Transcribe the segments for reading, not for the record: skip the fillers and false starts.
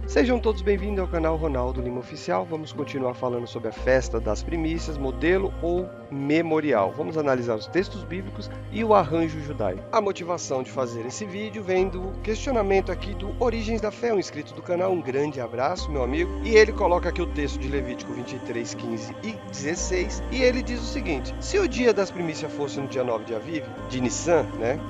Sejam todos bem-vindos ao canal Ronaldo Lima Oficial. Vamos continuar falando sobre a festa das primícias, modelo ou memorial. Vamos analisar os textos bíblicos e o arranjo judaico. A motivação de fazer esse vídeo vem do questionamento aqui do Origens da Fé, um inscrito do canal. Um grande abraço, meu amigo. E ele coloca aqui o texto de Levítico 23, 15 e 16. E ele diz o seguinte: se o dia das primícias fosse no dia 9 de Aviv, de Nissan,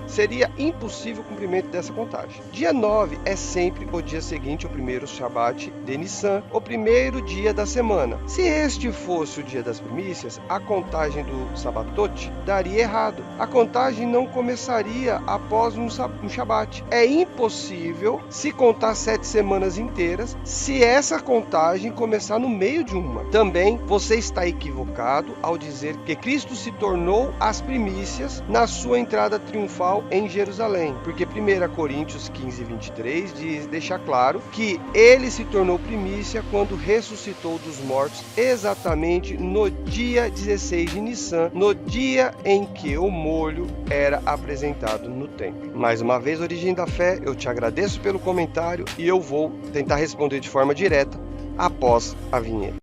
seria impossível o cumprimento dessa contagem. Dia 9 é sempre o dia seguinte, o primeiro Shabat de Nissan, o primeiro dia da semana. Se este fosse o dia das primícias, a contagem do Sabatot daria errado. A contagem não começaria após um Shabat. É impossível se contar 7 semanas inteiras se essa contagem começar no meio de uma. Também você está equivocado ao dizer que Cristo se tornou as primícias na sua entrada triunfal em Jerusalém, porque 1 Coríntios 15, 23 deixa claro que ele se tornou primícia quando ressuscitou dos mortos, exatamente no dia 16 de Nissan, no dia em que o molho era apresentado no templo. Mais uma vez, Origem da Fé, eu te agradeço pelo comentário e eu vou tentar responder de forma direta após a vinheta.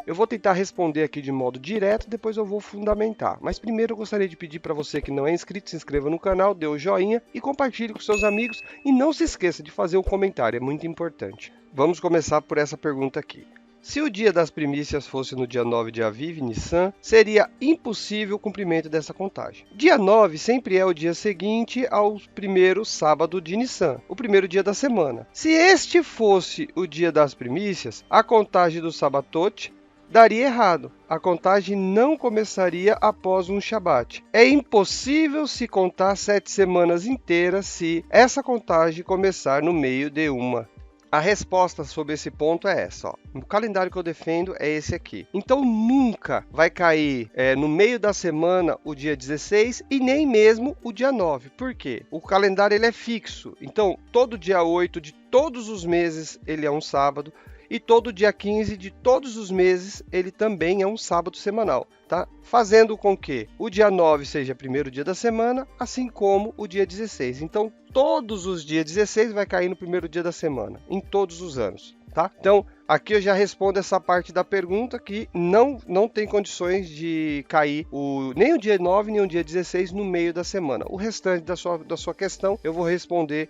Eu vou tentar responder aqui de modo direto, depois eu vou fundamentar. Mas primeiro eu gostaria de pedir para você que não é inscrito, se inscreva no canal, dê o joinha e compartilhe com seus amigos. E não se esqueça de fazer um comentário, é muito importante. Vamos começar por essa pergunta aqui. Se o dia das primícias fosse no dia 9 de Aviv, Nissan, seria impossível o cumprimento dessa contagem. Dia 9 sempre é o dia seguinte ao primeiro sábado de Nissan, o primeiro dia da semana. Se este fosse o dia das primícias, a contagem do Sabatot daria errado. A contagem não começaria após um Shabat. É impossível se contar 7 semanas inteiras se essa contagem começar no meio de uma. A resposta sobre esse ponto é essa. O calendário que eu defendo é esse aqui. Então nunca vai cair no meio da semana o dia 16 e nem mesmo o dia 9. Por quê? O calendário ele é fixo. Então todo dia 8 de todos os meses ele é um sábado. E todo dia 15 de todos os meses, ele também é um sábado semanal, tá? Fazendo com que o dia 9 seja o primeiro dia da semana, assim como o dia 16. Então, todos os dias 16 vai cair no primeiro dia da semana, em todos os anos, tá? Então, aqui eu já respondo essa parte da pergunta que não tem condições de cair nem o dia 9 nem o dia 16 no meio da semana. O restante da sua questão eu vou responder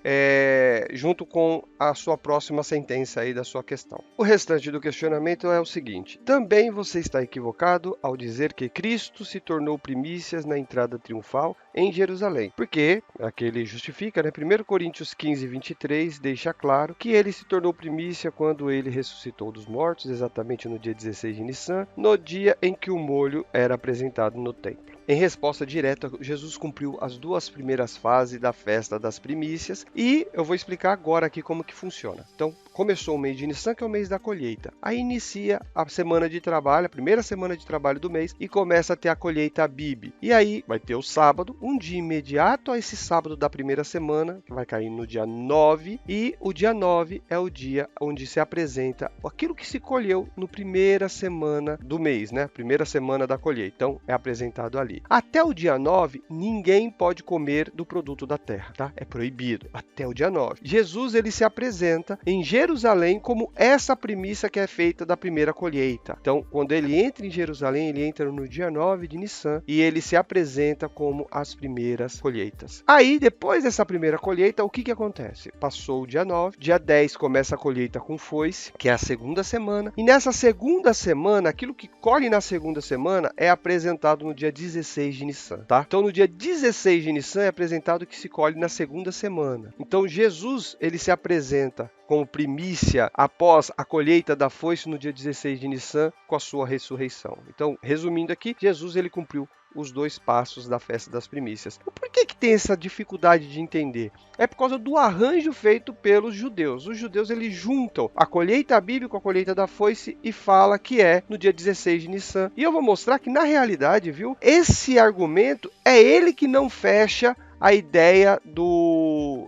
junto com a sua próxima sentença aí da sua questão. O restante do questionamento é o seguinte: também você está equivocado ao dizer que Cristo se tornou primícias na entrada triunfal em Jerusalém. Porque, aqui ele justifica, 1 Coríntios 15, 23 deixa claro que ele se tornou primícia quando ele ressuscitou dos mortos, exatamente no dia 16 de Nissan, no dia em que o molho era apresentado no templo. Em resposta direta, Jesus cumpriu as 2 primeiras fases da festa das primícias e eu vou explicar agora aqui como que funciona. Então, começou o mês de Nissan, que é o mês da colheita. Aí inicia a semana de trabalho, a primeira semana de trabalho do mês, e começa a ter a colheita Abib. E aí vai ter o sábado, um dia imediato a esse sábado da primeira semana, que vai cair no dia 9, e o dia 9 é o dia onde se apresenta aquilo que se colheu no primeira semana do mês, Primeira semana da colheita. Então, é apresentado ali. Até o dia 9, ninguém pode comer do produto da terra, tá? É proibido, até o dia 9. Jesus, ele se apresenta em Jerusalém como essa primícia que é feita da primeira colheita. Então, quando ele entra em Jerusalém, ele entra no dia 9 de Nissan e ele se apresenta como as primeiras colheitas. Aí, depois dessa primeira colheita, o que acontece? Passou o dia 9, dia 10 começa a colheita com foice, que é a segunda semana, e nessa segunda semana, aquilo que colhe na segunda semana é apresentado no dia 16 de Nissan, tá? Então, no dia 16 de Nissan é apresentado o que se colhe na segunda semana. Então, Jesus, ele se apresenta como primícia após a colheita da foice no dia 16 de Nissan com a sua ressurreição. Então, resumindo aqui, Jesus ele cumpriu os 2 passos da festa das primícias. Por que que tem essa dificuldade de entender? É por causa do arranjo feito pelos judeus. Os judeus, eles juntam a colheita bíblica com a colheita da foice e fala que é no dia 16 de Nissan. E eu vou mostrar que, na realidade, viu, esse argumento é ele que não fecha a ideia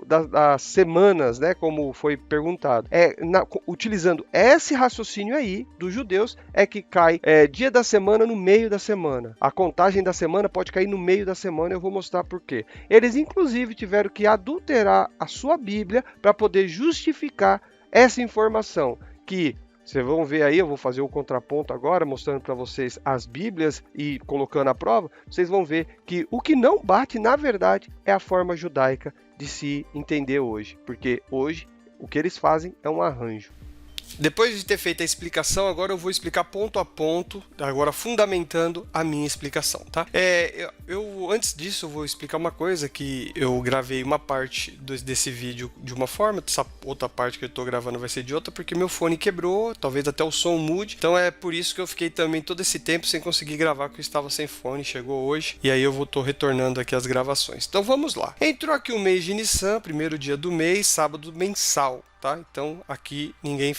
das semanas, né, como foi perguntado. Utilizando esse raciocínio aí dos judeus, é que cai dia da semana no meio da semana. A contagem da semana pode cair no meio da semana, eu vou mostrar por quê. Eles, inclusive, tiveram que adulterar a sua Bíblia para poder justificar essa informação, que vocês vão ver aí, eu vou fazer o contraponto agora, mostrando para vocês as Bíblias e colocando à prova. Vocês vão ver que o que não bate, na verdade, é a forma judaica de se entender hoje. Porque hoje, o que eles fazem é um arranjo. Depois de ter feito a explicação, agora eu vou explicar ponto a ponto, agora fundamentando a minha explicação, tá? Antes disso, eu vou explicar uma coisa, que eu gravei uma parte desse vídeo de uma forma, essa outra parte que eu tô gravando vai ser de outra, porque meu fone quebrou, talvez até o som mude, então é por isso que eu fiquei também todo esse tempo sem conseguir gravar, porque eu estava sem fone, chegou hoje, e aí eu tô retornando aqui as gravações. Então vamos lá. Entrou aqui o mês de Nissan, primeiro dia do mês, sábado mensal. Tá? Então aqui ninguém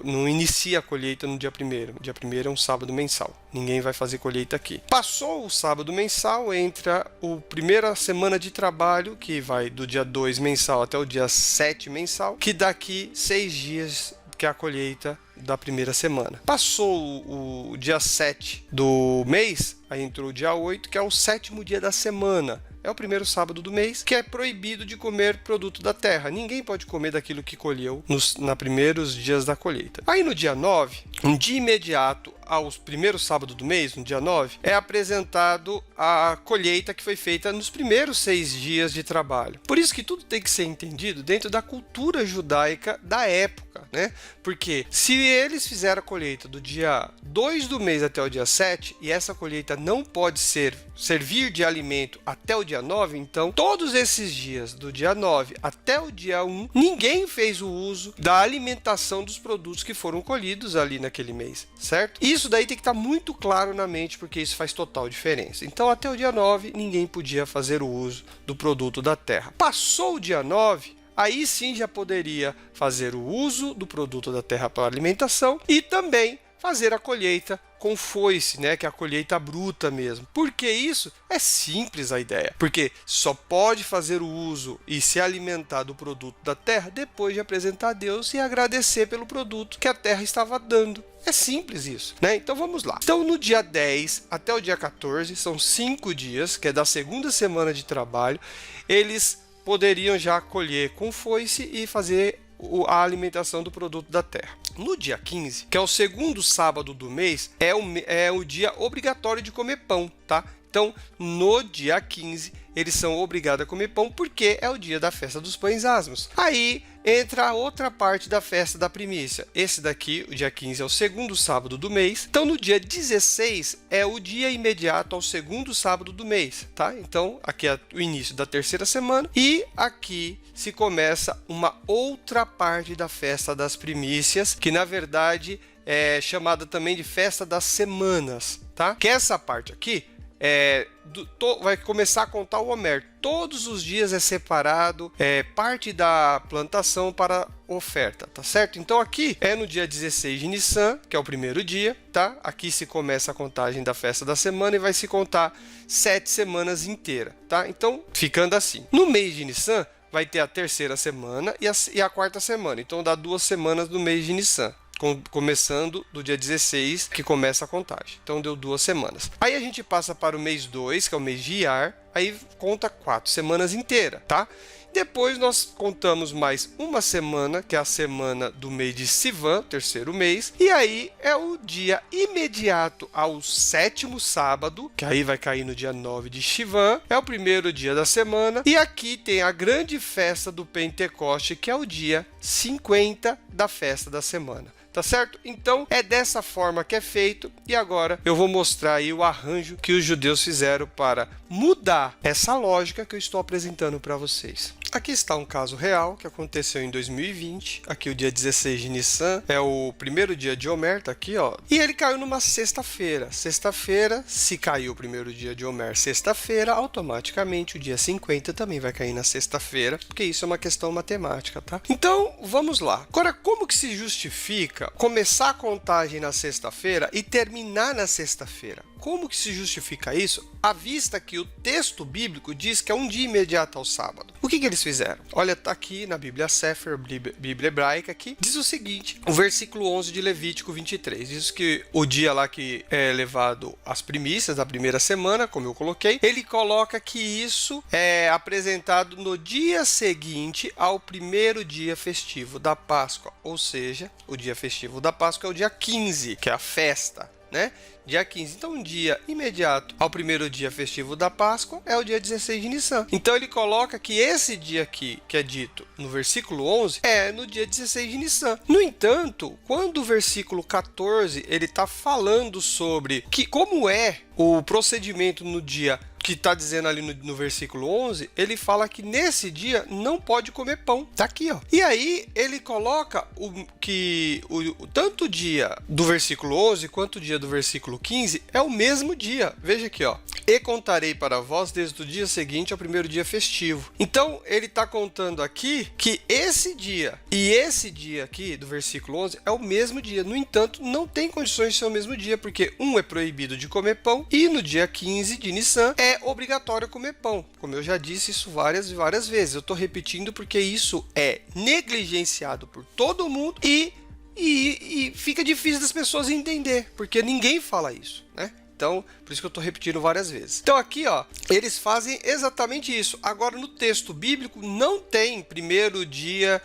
não inicia a colheita no dia 1º. O dia 1º é um sábado mensal. Ninguém vai fazer colheita aqui. Passou o sábado mensal, entra a primeira semana de trabalho, que vai do dia 2 mensal até o dia 7 mensal, que daqui 6 dias que é a colheita da primeira semana. Passou o dia 7 do mês, aí entrou o dia 8, que é o 7º dia da semana. É o primeiro sábado do mês, que é proibido de comer produto da terra. Ninguém pode comer daquilo que colheu nos primeiros dias da colheita. Aí no dia 9, um dia imediato aos primeiros sábados do mês, no dia 9, é apresentado a colheita que foi feita nos primeiros 6 dias de trabalho. Por isso que tudo tem que ser entendido dentro da cultura judaica da época, né? Porque se eles fizeram a colheita do dia 2 do mês até o dia 7, e essa colheita não pode servir de alimento até o dia 9, então todos esses dias, do dia 9 até o dia 1, ninguém fez o uso da alimentação dos produtos que foram colhidos ali naquele mês, certo? Isso daí tem que estar muito claro na mente, porque isso faz total diferença. Então, até o dia 9, ninguém podia fazer o uso do produto da terra. Passou o dia 9, aí sim já poderia fazer o uso do produto da terra para alimentação e também fazer a colheita com foice, né, que é a colheita bruta mesmo. Por que isso? É simples a ideia. Porque só pode fazer o uso e se alimentar do produto da terra depois de apresentar a Deus e agradecer pelo produto que a terra estava dando. É simples isso, né? Então vamos lá. Então no dia 10 até o dia 14, são 5 dias, que é da segunda semana de trabalho, eles poderiam já colher com foice e fazer a alimentação do produto da terra. No dia 15, que é o segundo sábado do mês, é o dia obrigatório de comer pão, tá? Então, no dia 15, eles são obrigados a comer pão, porque é o dia da festa dos pães asmos. Aí entra a outra parte da festa da primícia. Esse daqui, o dia 15, é o segundo sábado do mês. Então, no dia 16, é o dia imediato ao segundo sábado do mês, tá? Então, aqui é o início da terceira semana. E aqui se começa uma outra parte da festa das primícias, que na verdade é chamada também de festa das semanas, tá? Que essa parte aqui vai começar a contar o Homer. Todos os dias é separado parte da plantação para oferta, tá certo? Então aqui é no dia 16 de Nissan, que é o primeiro dia, tá? Aqui se começa a contagem da festa da semana e vai se contar 7 semanas inteiras, tá? Então, ficando assim. No mês de Nissan, vai ter a terceira semana e a quarta semana. Então, dá 2 semanas do mês de Nissan. Começando do dia 16, que começa a contagem. Então, deu 2 semanas. Aí a gente passa para o mês 2, que é o mês de Iyar. Aí conta 4 semanas inteiras, tá? Depois nós contamos mais uma semana, que é a semana do mês de Sivan, terceiro mês. E aí é o dia imediato ao 7º sábado, que aí vai cair no dia 9 de Sivan. É o primeiro dia da semana. E aqui tem a grande festa do Pentecoste, que é o dia 50 da festa da semana. Tá certo? Então, é dessa forma que é feito. E agora eu vou mostrar aí o arranjo que os judeus fizeram para mudar essa lógica que eu estou apresentando para vocês. Aqui está um caso real que aconteceu em 2020. Aqui o dia 16 de Nissan é o primeiro dia de Omer, tá aqui, ó. E ele caiu numa sexta-feira. Sexta-feira, se caiu o primeiro dia de Omer sexta-feira, automaticamente o dia 50 também vai cair na sexta-feira, porque isso é uma questão matemática, tá? Então, vamos lá. Agora, como que se justifica começar a contagem na sexta-feira e terminar na sexta-feira? Como que se justifica isso? À vista que o texto bíblico diz que é um dia imediato ao sábado. O que eles fizeram? Olha, tá aqui na Bíblia Sefer, Bíblia hebraica aqui, diz o seguinte, o versículo 11 de Levítico 23, diz que o dia lá que é levado as primícias da primeira semana, como eu coloquei, ele coloca que isso é apresentado no dia seguinte ao primeiro dia festivo da Páscoa, ou seja, o dia festivo da Páscoa é o dia 15, que é a festa, né? Dia 15. Então, um dia imediato ao primeiro dia festivo da Páscoa é o dia 16 de Nissan. Então, ele coloca que esse dia aqui, que é dito no versículo 11, é no dia 16 de Nissan. No entanto, quando o versículo 14, ele está falando sobre como é o procedimento no dia que está dizendo ali no versículo 11, ele fala que nesse dia não pode comer pão. Tá aqui, ó. E aí, ele coloca tanto o dia do versículo 11 quanto o dia do versículo 15 é o mesmo dia. Veja aqui, ó. E contarei para vós desde o dia seguinte ao primeiro dia festivo. Então, ele está contando aqui que esse dia e esse dia aqui do versículo 11 é o mesmo dia. No entanto, não tem condições de ser o mesmo dia, porque um é proibido de comer pão e no dia 15 de Nissan é obrigatório comer pão. Como eu já disse isso várias e várias vezes. Eu estou repetindo porque isso é negligenciado por todo mundo e fica difícil das pessoas entender, porque ninguém fala isso, né? Então, por isso que eu estou repetindo várias vezes. Então, aqui, ó, eles fazem exatamente isso. Agora, no texto bíblico, não tem primeiro dia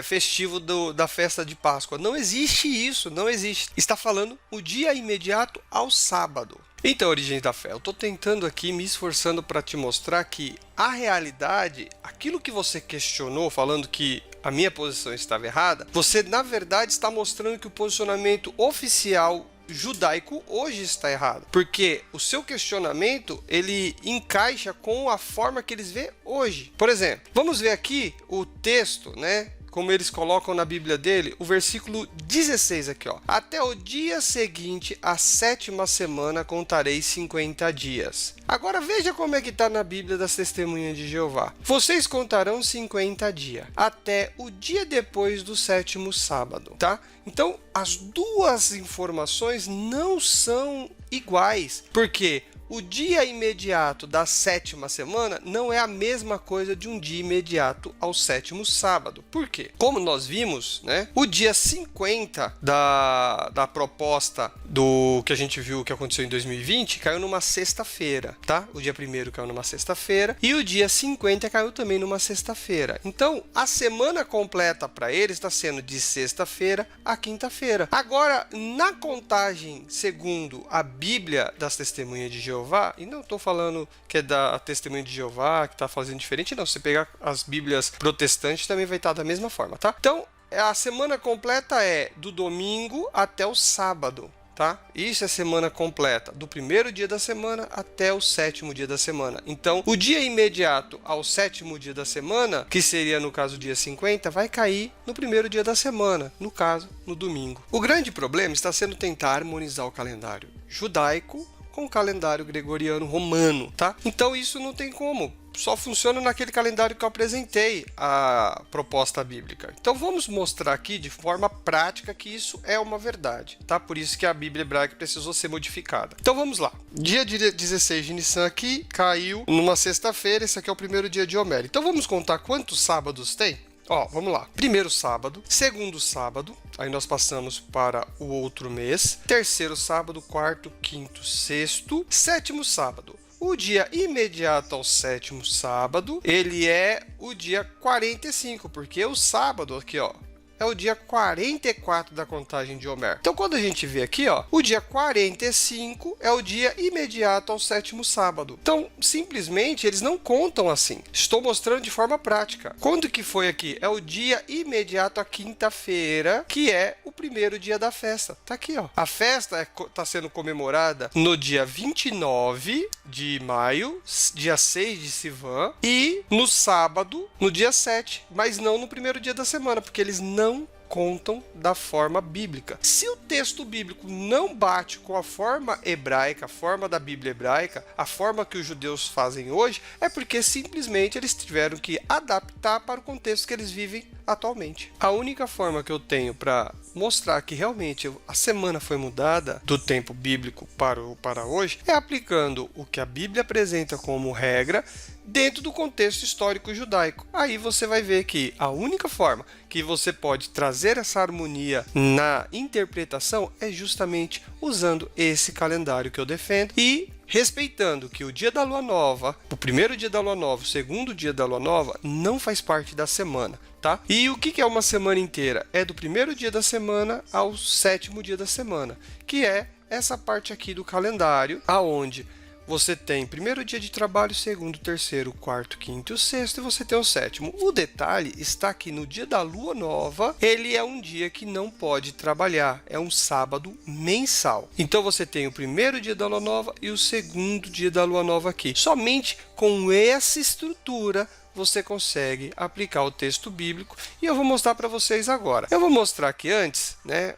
festivo da festa de Páscoa. Não existe isso, não existe. Está falando o dia imediato ao sábado. Então, Origens da Fé, eu estou tentando aqui, me esforçando para te mostrar que a realidade, aquilo que você questionou, falando que a minha posição estava errada, você, na verdade, está mostrando que o posicionamento oficial judaico hoje está errado, porque o seu questionamento ele encaixa com a forma que eles vê hoje. Por exemplo, vamos ver aqui o texto, né? Como eles colocam na Bíblia dele, o versículo 16 aqui, ó. Até o dia seguinte, a 7ª semana, contarei 50 dias. Agora veja como é que está na Bíblia das Testemunhas de Jeová. Vocês contarão 50 dias, até o dia depois do 7º sábado, tá? Então, as duas informações não são iguais, porque o dia imediato da 7ª semana não é a mesma coisa de um dia imediato ao 7º sábado. Por quê? Como nós vimos, né? O dia 50 da proposta do que a gente viu que aconteceu em 2020 caiu numa sexta-feira, tá? O dia 1º caiu numa sexta-feira e o dia 50 caiu também numa sexta-feira. Então, a semana completa para eles está sendo de sexta-feira a quinta-feira. Agora, na contagem segundo a Bíblia das Testemunhas de Jeová, e não estou falando que é da Testemunha de Jeová, que está fazendo diferente, não. Se você pegar as Bíblias protestantes, também vai estar da mesma forma, tá? Então, a semana completa é do domingo até o sábado, tá? Isso é semana completa, do primeiro dia da semana até o 7º dia da semana. Então, o dia imediato ao 7º dia da semana, que seria no caso o dia 50, vai cair no primeiro dia da semana, no caso, no domingo. O grande problema está sendo tentar harmonizar o calendário judaico com o calendário gregoriano romano, tá? Então isso não tem como, só funciona naquele calendário que eu apresentei a proposta bíblica. Então vamos mostrar aqui de forma prática que isso é uma verdade, tá? Por isso que a Bíblia hebraica precisou ser modificada. Então vamos lá. Dia 16 de Nissan aqui caiu numa sexta-feira, esse aqui é o primeiro dia de Omer. Então vamos contar quantos sábados tem? Ó, vamos lá. Primeiro sábado, segundo sábado, aí nós passamos para o outro mês, terceiro sábado, quarto, quinto, sexto, 7º sábado. O dia imediato ao 7º sábado, ele é o dia 45, porque o sábado aqui, ó, é o dia 44 da contagem de Omer. Então, quando a gente vê aqui, ó, o dia 45 é o dia imediato ao 7º sábado. Então, simplesmente, eles não contam assim. Estou mostrando de forma prática. Quando que foi aqui? É o dia imediato à quinta-feira, que é o primeiro dia da festa. Tá aqui, ó. A festa está sendo comemorada no dia 29 de maio, dia 6 de Sivan, e no sábado, no dia 7, mas não no primeiro dia da semana, porque eles não contam da forma bíblica. Se o texto bíblico não bate com a forma hebraica, a forma da Bíblia hebraica, a forma que os judeus fazem hoje, é porque simplesmente eles tiveram que adaptar para o contexto que eles vivem atualmente. A única forma que eu tenho para mostrar que realmente a semana foi mudada do tempo bíblico para hoje é aplicando o que a Bíblia apresenta como regra dentro do contexto histórico judaico. Aí você vai ver que a única forma que você pode trazer essa harmonia na interpretação é justamente usando esse calendário que eu defendo e respeitando que o dia da lua nova, o primeiro dia da lua nova, o segundo dia da lua nova, não faz parte da semana, tá? E o que é uma semana inteira? É do primeiro dia da semana ao sétimo dia da semana, que é essa parte aqui do calendário, aonde você tem primeiro dia de trabalho, segundo, terceiro, quarto, quinto e o sexto, e você tem o sétimo. O detalhe está que no dia da lua nova, ele é um dia que não pode trabalhar, é um sábado mensal. Então você tem o primeiro dia da lua nova e o segundo dia da lua nova aqui. Somente com essa estrutura você consegue aplicar o texto bíblico e eu vou mostrar para vocês agora. Eu vou mostrar aqui antes, né,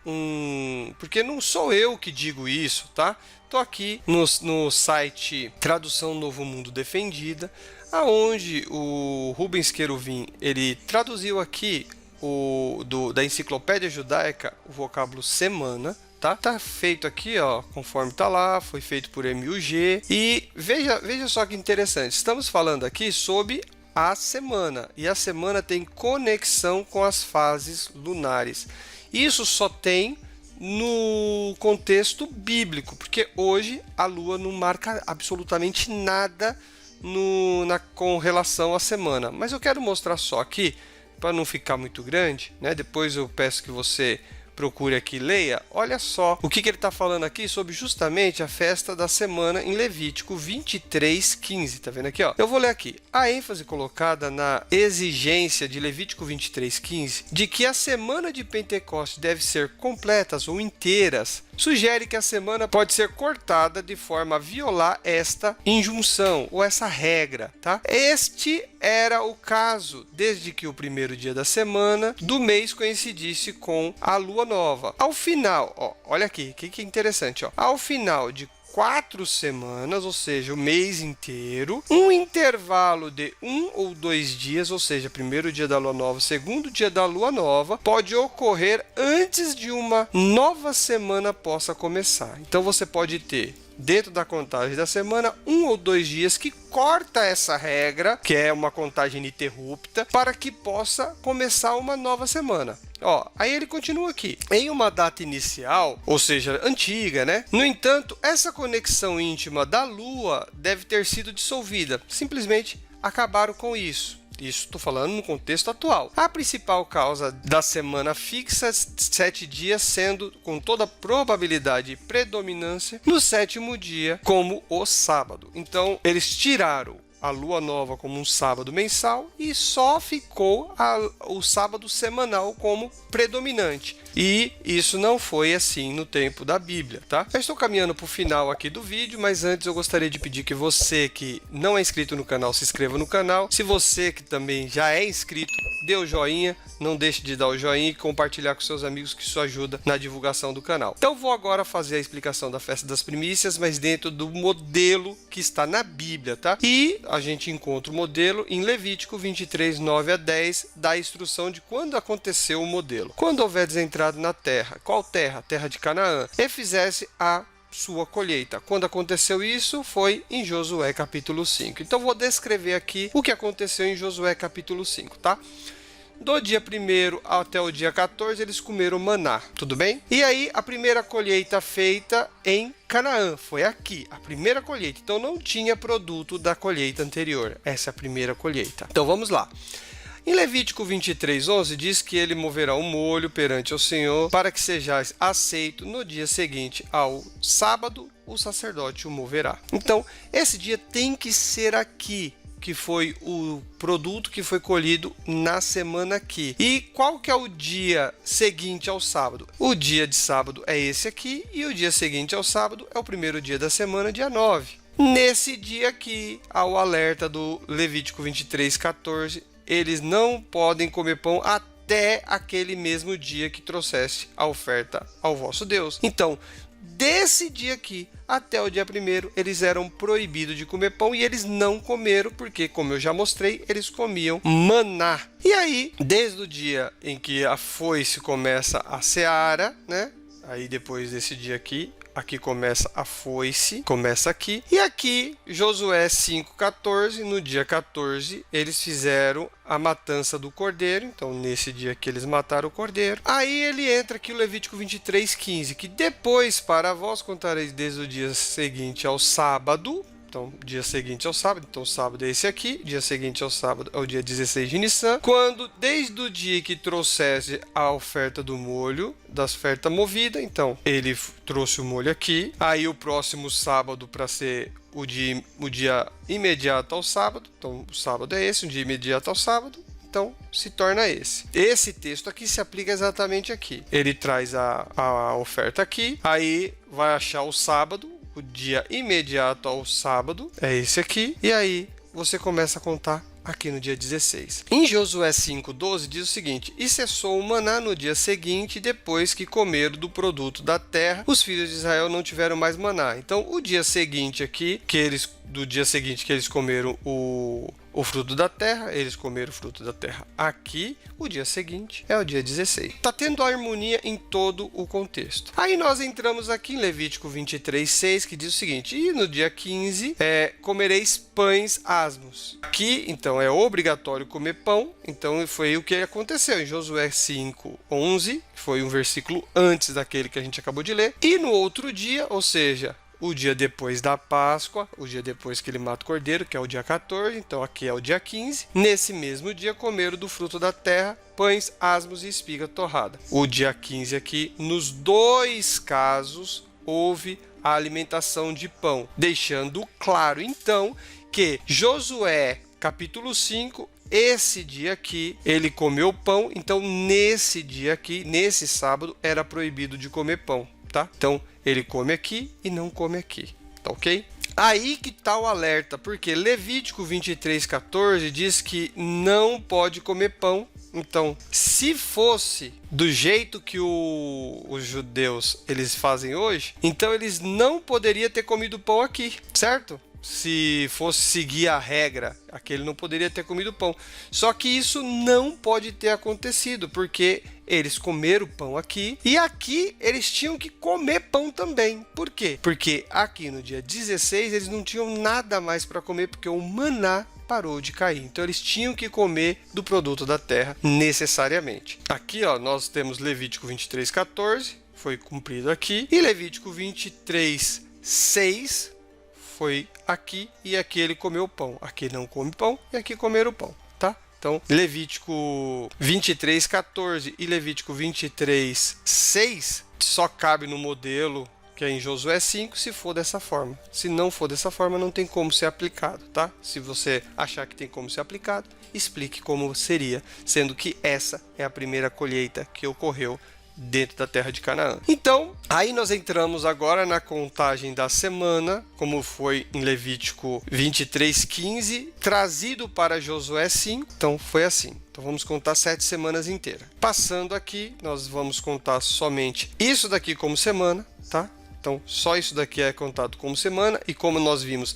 porque não sou eu que digo isso, tá? Estou aqui no site Tradução Novo Mundo Defendida, aonde o Rubens Queruvim ele traduziu aqui da Enciclopédia Judaica o vocábulo semana. Tá feito aqui, ó, conforme tá lá, foi feito por MUG. E veja só que interessante, estamos falando aqui sobre a semana, e a semana tem conexão com as fases lunares. Isso só tem no contexto bíblico, porque hoje a Lua não marca absolutamente nada com relação à semana. Mas eu quero mostrar só aqui, para não ficar muito grande, né? Depois eu peço que você procure aqui, leia. Olha só o que ele está falando aqui sobre justamente a festa da semana em Levítico 23:15. Tá vendo aqui, ó? Eu vou ler aqui. A ênfase colocada na exigência de Levítico 23:15 de que a semana de Pentecostes deve ser completas ou inteiras sugere que a semana pode ser cortada de forma a violar esta injunção ou essa regra, tá? Este era o caso desde que o primeiro dia da semana do mês coincidisse com a lua nova. Ao final, ó, olha aqui, que é interessante, ó. Ao final de 4 semanas, ou seja, o mês inteiro, um intervalo de 1 ou 2 dias, ou seja, primeiro dia da lua nova, segundo dia da lua nova, pode ocorrer antes de uma nova semana possa começar. Então você pode ter, dentro da contagem da semana, 1 ou 2 dias que corta essa regra, que é uma contagem ininterrupta, para que possa começar uma nova semana. Ó, aí ele continua aqui. Em uma data inicial, ou seja, antiga, né? No entanto, essa conexão íntima da Lua deve ter sido dissolvida. Simplesmente acabaram com isso. Isso estou falando no contexto atual. A principal causa da semana fixa, 7 dias, sendo com toda probabilidade e predominância no sétimo dia, como o sábado. Então, eles tiraram a lua nova como um sábado mensal e só ficou o sábado semanal como predominante. E isso não foi assim no tempo da Bíblia, tá? Eu estou caminhando para o final aqui do vídeo, mas antes eu gostaria de pedir que você que não é inscrito no canal, se inscreva no canal. Se você que também já é inscrito, dê o joinha, não deixe de dar o joinha e compartilhar com seus amigos, que isso ajuda na divulgação do canal. Então vou agora fazer a explicação da festa das primícias, mas dentro do modelo que está na Bíblia, tá? E a gente encontra o modelo em Levítico 23, 9 a 10, da instrução de quando aconteceu o modelo. Quando houveres entrado na terra, qual terra? A terra de Canaã, e fizesse a sua colheita. Quando aconteceu isso foi em Josué capítulo 5. Então vou descrever aqui o que aconteceu em Josué capítulo 5, tá? Do dia 1º até o dia 14 eles comeram maná, tudo bem? E aí a primeira colheita feita em Canaã, foi aqui, a primeira colheita. Então não tinha produto da colheita anterior, essa é a primeira colheita. Então vamos lá. Em Levítico 23:11 diz que ele moverá um molho perante o Senhor para que sejais aceito no dia seguinte ao sábado, o sacerdote o moverá. Então, esse dia tem que ser aqui, que foi o produto que foi colhido na semana aqui. E qual que é o dia seguinte ao sábado? O dia de sábado é esse aqui e o dia seguinte ao sábado é o primeiro dia da semana, dia 9. Nesse dia aqui, há o alerta do Levítico 23:14, eles não podem comer pão até aquele mesmo dia que trouxeste a oferta ao vosso Deus. Então, desse dia aqui até o dia 1º, eles eram proibidos de comer pão e eles não comeram porque, como eu já mostrei, eles comiam maná. E aí, desde o dia em que a foice começa a seara, né? Aí depois desse dia aqui começa a foice, começa aqui. E aqui, Josué 5:14, no dia 14, eles fizeram a matança do cordeiro. Então, nesse dia aqui, eles mataram o cordeiro. Aí ele entra aqui o Levítico 23:15, que depois, para vós contareis desde o dia seguinte ao sábado. Então, dia seguinte ao sábado, então sábado é esse aqui, dia seguinte ao sábado é o dia 16 de Nissan, quando desde o dia que trouxesse a oferta do molho, da oferta movida, então ele trouxe o molho aqui, aí o próximo sábado para ser o dia imediato ao sábado, então o sábado é esse, um dia imediato ao sábado, então se torna esse. Esse texto aqui se aplica exatamente aqui. Ele traz a oferta aqui, aí vai achar o sábado, o dia imediato ao sábado, é esse aqui, e aí você começa a contar aqui no dia 16. Em Josué 5:12 diz o seguinte: e cessou o maná no dia seguinte, depois que comeram do produto da terra, os filhos de Israel não tiveram mais maná. Então, o dia seguinte aqui, do dia seguinte que eles comeram o fruto da terra, eles comeram o fruto da terra aqui, o dia seguinte é o dia 16. Tá tendo harmonia em todo o contexto. Aí nós entramos aqui em Levítico 23:6, que diz o seguinte: e no dia 15 comereis pães asmos. Aqui, então, é obrigatório comer pão. Então, foi o que aconteceu em Josué 5:11, foi um versículo antes daquele que a gente acabou de ler. E no outro dia, ou seja, o dia depois da Páscoa, o dia depois que ele mata o cordeiro, que é o dia 14, então aqui é o dia 15. Nesse mesmo dia comeram do fruto da terra, pães asmos e espiga torrada. O dia 15 aqui, nos dois casos, houve a alimentação de pão, deixando claro então que Josué capítulo 5, esse dia aqui, ele comeu pão, então nesse dia aqui, nesse sábado, era proibido de comer pão, tá? Então, ele come aqui e não come aqui, tá ok? Aí que tá o alerta, porque Levítico 23:14 diz que não pode comer pão. Então, se fosse do jeito que os judeus eles fazem hoje, então eles não poderiam ter comido pão aqui, certo? Se fosse seguir a regra, aquele não poderia ter comido pão. Só que isso não pode ter acontecido, porque eles comeram pão aqui e aqui eles tinham que comer pão também. Por quê? Porque aqui no dia 16 eles não tinham nada mais para comer, porque o maná parou de cair. Então eles tinham que comer do produto da terra necessariamente. Aqui, ó, nós temos Levítico 23:14, foi cumprido aqui, e Levítico 23:6 foi aqui, e aqui ele comeu pão. Aqui não come pão e aqui comeram pão, tá? Então, Levítico 23:14 e Levítico 23:6 só cabe no modelo que é em Josué 5, se for dessa forma. Se não for dessa forma, não tem como ser aplicado, tá? Se você achar que tem como ser aplicado, explique como seria, sendo que essa é a primeira colheita que ocorreu dentro da terra de Canaã. Então, aí nós entramos agora na contagem da semana, como foi em Levítico 23:15, trazido para Josué 5. Então, foi assim. Então, vamos contar 7 semanas inteiras. Passando aqui, nós vamos contar somente isso daqui como semana, tá? Então, só isso daqui é contado como semana, e como nós vimos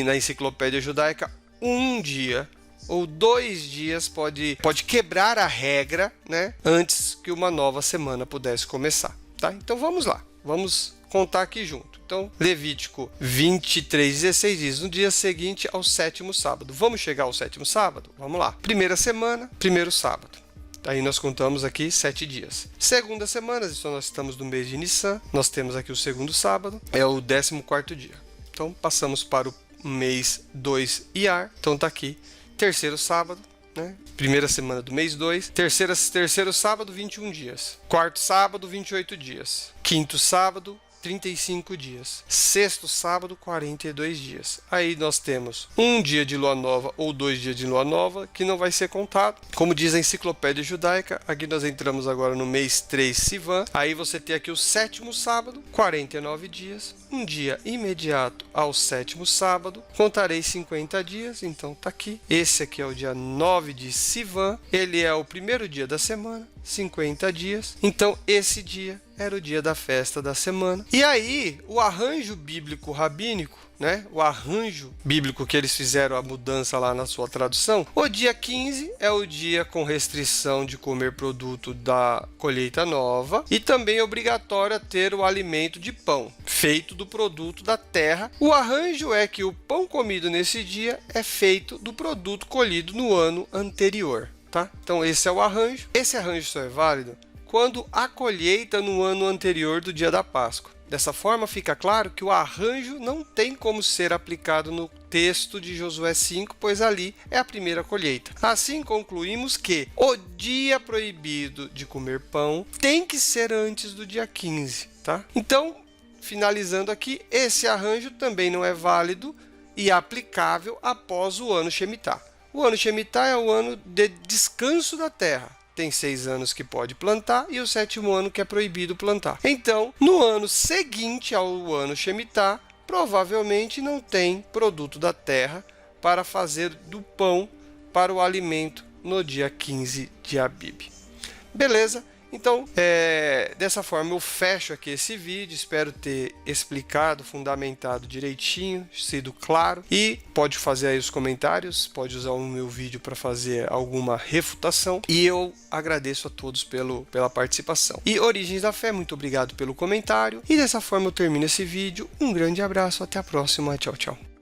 na Enciclopédia Judaica, um dia ou 2 dias pode quebrar a regra, né, antes que uma nova semana pudesse começar, tá? Então vamos lá, vamos contar aqui junto. Então, Levítico 23:16 diz: no dia seguinte ao 7º sábado. Vamos chegar ao 7º sábado? Vamos lá. Primeira semana, primeiro sábado. Aí nós contamos aqui 7 dias. Segunda semana, então nós estamos no mês de Nissan, nós temos aqui o segundo sábado, é o 14º dia. Então, passamos para o mês 2 Iyar, então tá aqui. Terceiro sábado, né? Primeira semana do mês 2. Terceiro sábado, 21 dias. Quarto sábado, 28 dias. Quinto sábado, 35 dias. Sexto sábado, 42 dias. Aí nós temos um dia de lua nova ou 2 dias de lua nova, que não vai ser contado. Como diz a enciclopédia judaica, aqui nós entramos agora no mês 3 Sivan. Aí você tem aqui o sétimo sábado, 49 dias. Um dia imediato ao sétimo sábado, contarei 50 dias, então tá aqui. Esse aqui é o dia 9 de Sivan, ele é o primeiro dia da semana, 50 dias. Então esse dia era o dia da festa da semana. E aí, o arranjo bíblico rabínico, né? O arranjo bíblico que eles fizeram a mudança lá na sua tradução, o dia 15 é o dia com restrição de comer produto da colheita nova e também é obrigatório ter o alimento de pão, feito do produto da terra. O arranjo é que o pão comido nesse dia é feito do produto colhido no ano anterior, tá? Então esse é o arranjo. Esse arranjo só é válido quando a colheita no ano anterior do dia da Páscoa. Dessa forma, fica claro que o arranjo não tem como ser aplicado no texto de Josué 5, pois ali é a primeira colheita. Assim, concluímos que o dia proibido de comer pão tem que ser antes do dia 15, tá? Então, finalizando aqui, esse arranjo também não é válido e aplicável após o ano Shemitah. O ano Shemitah é o ano de descanso da terra. Tem 6 anos que pode plantar e o 7º ano que é proibido plantar. Então, no ano seguinte ao ano Shemitah, provavelmente não tem produto da terra para fazer do pão para o alimento no dia 15 de Abib. Beleza? Então, dessa forma eu fecho aqui esse vídeo, espero ter explicado, fundamentado direitinho, sido claro. E pode fazer aí os comentários, pode usar o meu vídeo para fazer alguma refutação. E eu agradeço a todos pela participação. E Origens da Fé, muito obrigado pelo comentário. E dessa forma eu termino esse vídeo. Um grande abraço, até a próxima, tchau, tchau.